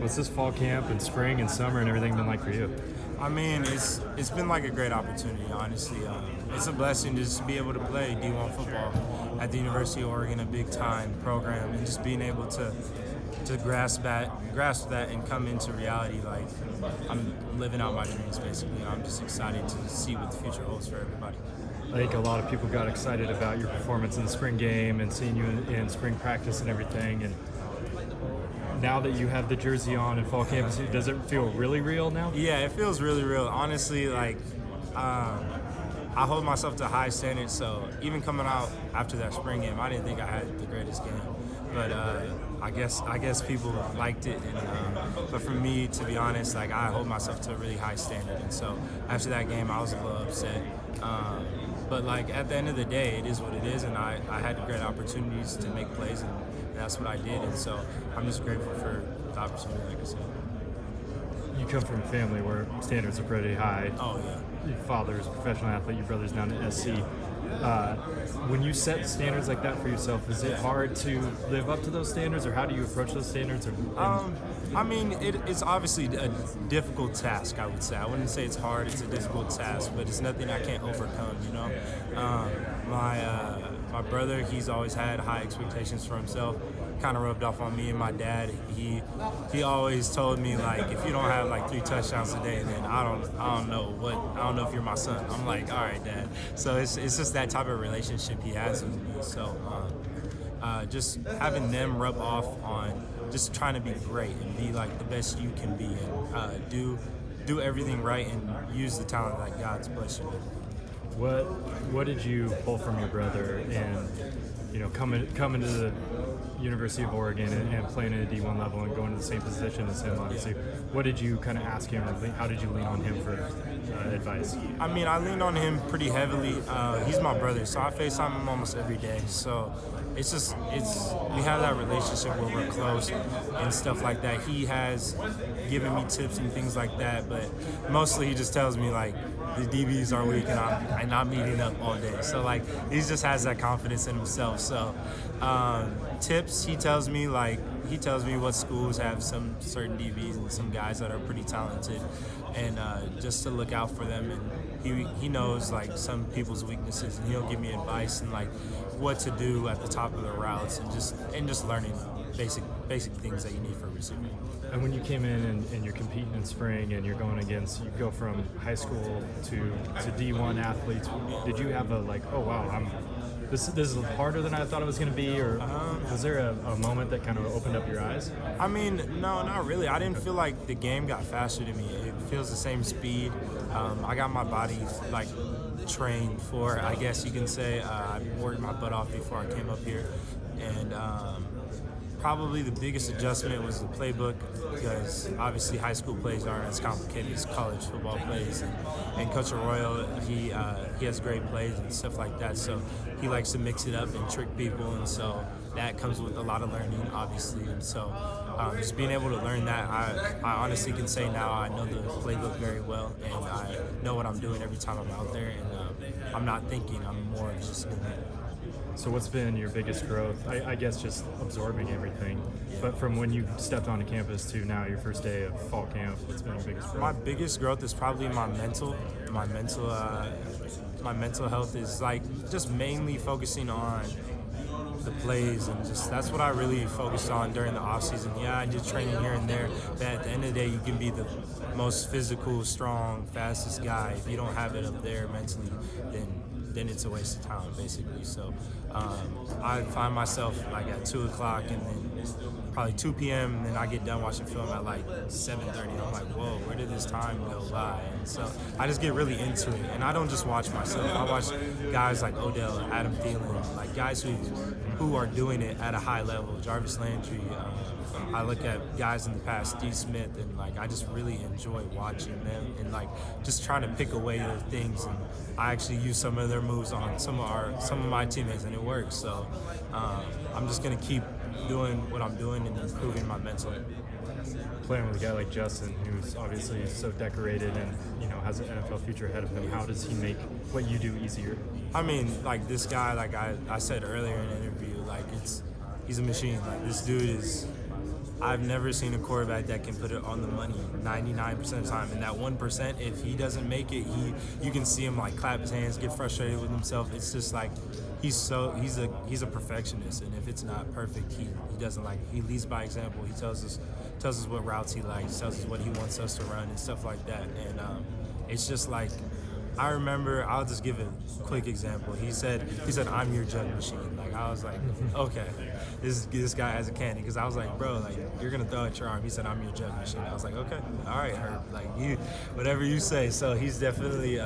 What's this fall camp and spring and summer and everything been like for you? I mean, it's been like a great opportunity, honestly. It's a blessing to just be able to play D1 football at the University of Oregon, a big-time program, and just being able to grasp that and come into reality. Like, I'm living out my dreams, basically, and I'm just excited to see what the future holds for everybody. I think a lot of people got excited about your performance in the spring game and seeing you in spring practice and everything. And now that you have the jersey on in fall camp, does it feel really real now? Yeah, it feels really real. Honestly, like, I hold myself to high standards, so even coming out after that spring game, I didn't think I had the greatest game. But I guess people liked it, and but for me, to be honest, like, I hold myself to a really high standard, and so after that game, I was a little upset. But like, at the end of the day, it is what it is, and I had great opportunities to make plays, and that's what I did, and so I'm just grateful for the opportunity, like I said. You come from a family where standards are pretty high. Oh yeah. Your father is a professional athlete, your brother's down at SC. When you set standards like that for yourself, is it hard to live up to those standards, or how do you approach those standards? I mean, it's obviously a difficult task, I would say. I wouldn't say it's hard, it's a difficult task, but it's nothing I can't overcome, you know? My brother, he's always had high expectations for himself, kind of rubbed off on me and my dad. He always told me, like, if you don't have like 3 touchdowns a day, then I don't know if you're my son. I'm like, all right, Dad. So it's just that type of relationship he has with me. So just having them rub off on just trying to be great and be like the best you can be, and do everything right and use the talent that God's blessed you with. What did you pull from your brother, and coming to the University of Oregon and playing at a D1 level and going to the same position as him, obviously? What did you kind of ask him, or how did you lean on him for advice? I mean, I leaned on him pretty heavily. He's my brother, so I FaceTime him almost every day. So we have that relationship where we're close and stuff like that. He has given me tips and things like that, but mostly he just tells me, like, the DBs are weak and I'm not meeting up all day. So, like, he just has that confidence in himself. So tips, he tells me what schools have some certain DBs and some guys that are pretty talented, and just to look out for them. And he knows, like, some people's weaknesses, and he'll give me advice and, like, what to do at the top of the routes, and just learning basic things that you need for a receiver. And when you came in and you're competing in spring and you go from high school to D1 athletes, did you have a, like, oh wow, this is harder than I thought it was going to be, or was there a moment that kind of opened up your eyes? I mean, no, not really. I didn't feel like the game got faster to me. It feels the same speed. I got my body, like, trained for, I guess you can say. I worked my butt off before I came up here, and probably the biggest adjustment was the playbook, because obviously high school plays aren't as complicated as college football plays, and Coach Arroyo, he has great plays and stuff like that, so he likes to mix it up and trick people, and so that comes with a lot of learning, obviously, and so just being able to learn that, I honestly can say now I know the playbook very well, and I know what I'm doing every time I'm out there, and I'm not thinking, I'm more just doing it. So what's been your biggest growth? I guess just absorbing everything. But from when you stepped onto campus to now, your first day of fall camp, what's been your biggest growth? My biggest growth is probably my mental health is, like, just mainly focusing on the plays, and just that's what I really focused on during the off season. Yeah, I did training here and there, but at the end of the day, you can be the most physical, strong, fastest guy. If you don't have it up there mentally, then it's a waste of time, basically. So I find myself, like, at 2 o'clock and then probably 2 p.m. and then I get done watching film at like 7:30. I'm like, whoa, where did this time go by? And so I just get really into it. And I don't just watch myself. I watch guys like Odell, Adam Thielen, like guys who are doing it at a high level. Jarvis Landry. I look at guys in the past, D. Smith, and, like, I just really enjoy watching them and, like, just trying to pick away their things. And I actually use some of their moves on some of my teammates, and it works. So I'm just gonna keep doing what I'm doing and improving my mental. Playing with a guy like Justin, who's obviously so decorated and has an NFL future ahead of him, how does he make what you do easier? I mean, like, this guy, like I said earlier in the interview, like, he's a machine. Like, this dude I've never seen a quarterback that can put it on the money 99% of the time. And that 1%, if he doesn't make it, you can see him like clap his hands, get frustrated with himself. It's just like he's a perfectionist, and if it's not perfect, he doesn't like it. He leads by example. He tells us what routes he likes, tells us what he wants us to run and stuff like that. And it's just like, I remember, I'll just give a quick example. He said, "I'm your jug machine." Like, I was like, okay, this guy has a candy, because I was like, bro, like, you're gonna throw at your arm. He said, "I'm your jug machine." I was like, okay, all right, Herb, like, you, whatever you say. So he's definitely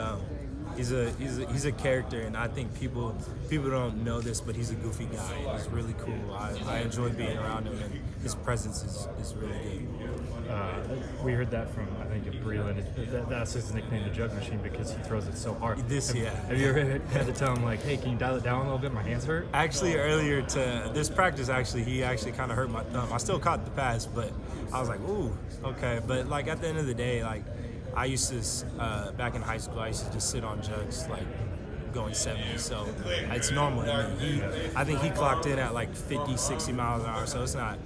he's a character, and I think people don't know this, but he's a goofy guy. And he's really cool. I enjoy being around him, and his presence is really good. We heard that from, I think, Breland. That's his nickname, the Jug Machine, because he throws it so hard. Have you ever had to tell him, like, hey, can you dial it down a little bit? My hands hurt? Actually, earlier to this practice, he kind of hurt my thumb. I still caught the pass, but I was like, ooh, okay. But, like, at the end of the day, like, I used to, back in high school, I used to just sit on jugs, like, going 70, so it's normal to me. I think he clocked in at like 50, 60 miles an hour, so it's not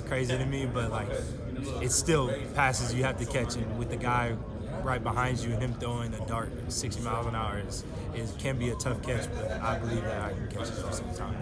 crazy to me, but like, it's still passes you have to catch, and with the guy right behind you and him throwing a dart 60 miles an hour can be a tough catch, but I believe that I can catch it most of the time.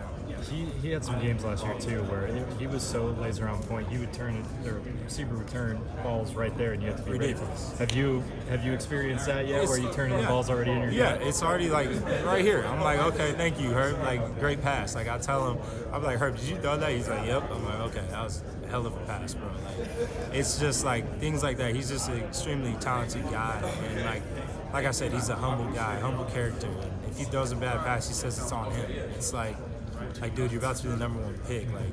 He had some games last year too where he was so laser on point. He would turn it, the receiver would turn balls right there, and you have to be ridiculous. Ready. Have you experienced that yet, where you turn the balls already in your gut? It's already like right here. I'm like, okay, thank you, Herb. Like, great pass. Like, I tell him, I'm like, Herb, did you throw that? He's like, yep. I'm like, okay, that was a hell of a pass, bro. Like, it's just like things like that. He's just an extremely talented guy, and like I said, he's a humble guy, humble character. And if he throws a bad pass, he says it's on him. It's like, dude, you're about to be the number one pick. Like,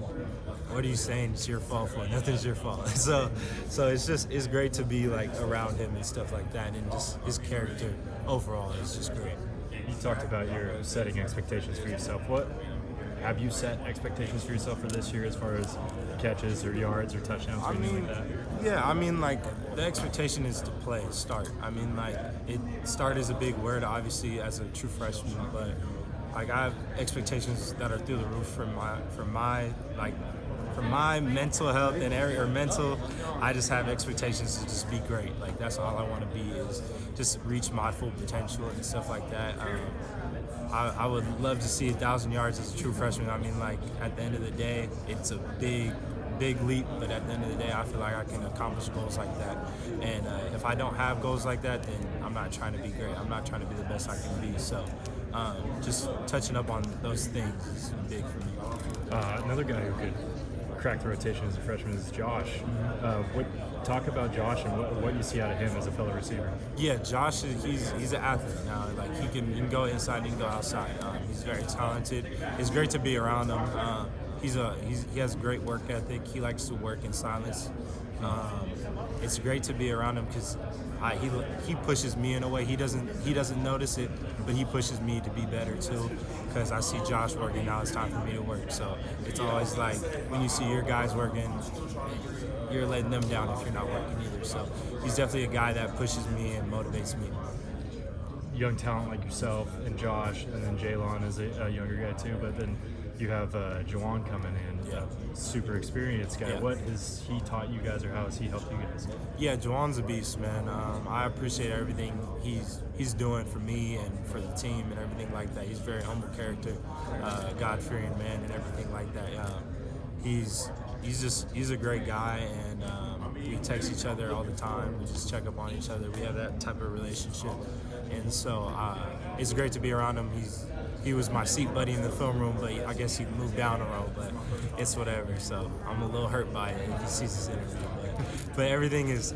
what are you saying it's your fault for? Nothing's your fault. So it's great to be like around him and stuff like that, and just his character overall is just great. You talked about your setting expectations for yourself. What have you set expectations for yourself for this year as far as catches or yards or touchdowns or anything like that? Yeah, I mean, like, the expectation is to play, start. I mean, like, start is a big word, obviously, as a true freshman, but like, I have expectations that are through the roof for my mental health and mental. I just have expectations to just be great. Like, that's all I want to be, is just reach my full potential and stuff like that. I would love to see 1,000 yards as a true freshman. I mean, like, at the end of the day, it's a big leap, but at the end of the day, I feel like I can accomplish goals like that. And if I don't have goals like that, then I'm not trying to be great. I'm not trying to be the best I can be. So just touching up on those things is big for me. Another guy who could crack the rotation as a freshman is Josh. Talk about Josh and what you see out of him as a fellow receiver. Yeah, Josh, he's an athlete now. Like, he can go inside, he can go outside. He's very talented. It's great to be around him. He has a great work ethic. He likes to work in silence. It's great to be around him because he pushes me in a way. He doesn't notice it, but he pushes me to be better too. Because I see Josh working, now it's time for me to work. So it's always like, when you see your guys working, you're letting them down if you're not working either. So he's definitely a guy that pushes me and motivates me. Young talent like yourself and Josh, and then Jaylon is a younger guy too, but then you have Juwan coming in, super experienced guy. Yeah. What has he taught you guys, or how has he helped you guys? Yeah, Juwan's a beast, man. I appreciate everything he's doing for me and for the team and everything like that. He's a very humble character, God-fearing man and everything like that. He's a great guy, and we text each other all the time. We just check up on each other. We have that type of relationship, and so it's great to be around him. He was my seat buddy in the film room, but I guess he moved down a row, but it's whatever. So I'm a little hurt by it if he sees this interview. But everything is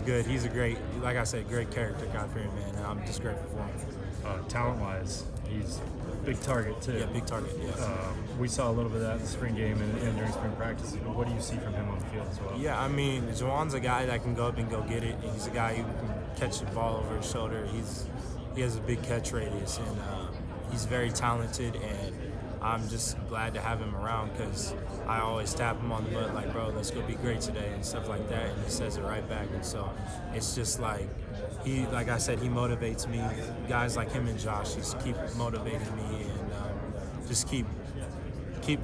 good. He's a great, like I said, great character, God-fearing man, and I'm just grateful for him. Talent-wise, he's a big target too. Yeah, big target, yes. We saw a little bit of that in the spring game and during spring practice. What do you see from him on the field as well? Yeah, I mean, Juwan's a guy that can go up and go get it. He's a guy who can catch the ball over his shoulder. He has a big catch radius, and he's very talented, and I'm just glad to have him around because I always tap him on the butt like, bro, let's go be great today and stuff like that, and he says it right back. And so it's just like, like I said, he motivates me. Guys like him and Josh just keep motivating me and just keep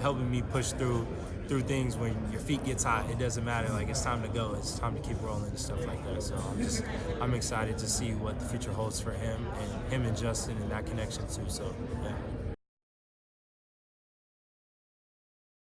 helping me push through through things when your feet gets hot. It doesn't matter. Like, it's time to go. It's time to keep rolling and stuff like that. So I'm excited to see what the future holds for him and Justin and that connection too. So yeah.